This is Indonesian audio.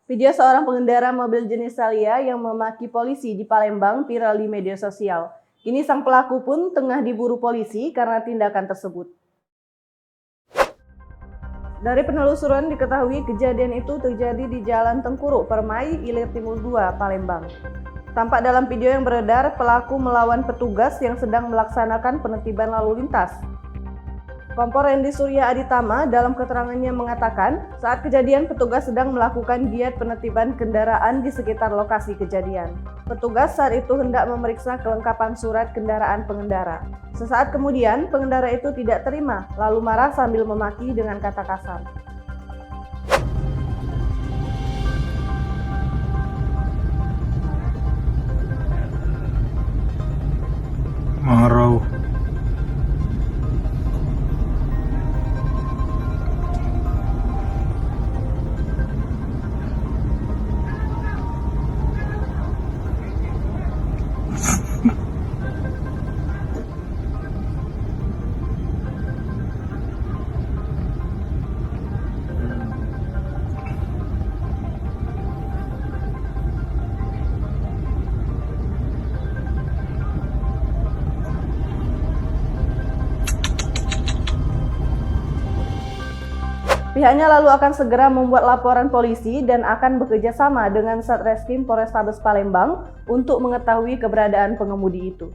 Video seorang pengendara mobil jenis Xelia yang memaki polisi di Palembang viral di media sosial. Kini sang pelaku pun tengah diburu polisi karena tindakan tersebut. Dari penelusuran diketahui kejadian itu terjadi di Jalan Tengkuruk, Permai, Ilir Timur 2, Palembang. Tampak dalam video yang beredar, pelaku melawan petugas yang sedang melaksanakan penertiban lalu lintas. Kompol Rendy Surya Aditama dalam keterangannya mengatakan, saat kejadian petugas sedang melakukan giat penertiban kendaraan di sekitar lokasi kejadian. Petugas saat itu hendak memeriksa kelengkapan surat kendaraan pengendara. Sesaat kemudian, pengendara itu tidak terima, lalu marah sambil memaki dengan kata kasar. Marau. Pihaknya lalu akan segera membuat laporan polisi dan akan bekerja sama dengan Satreskrim Polrestabes Palembang untuk mengetahui keberadaan pengemudi itu.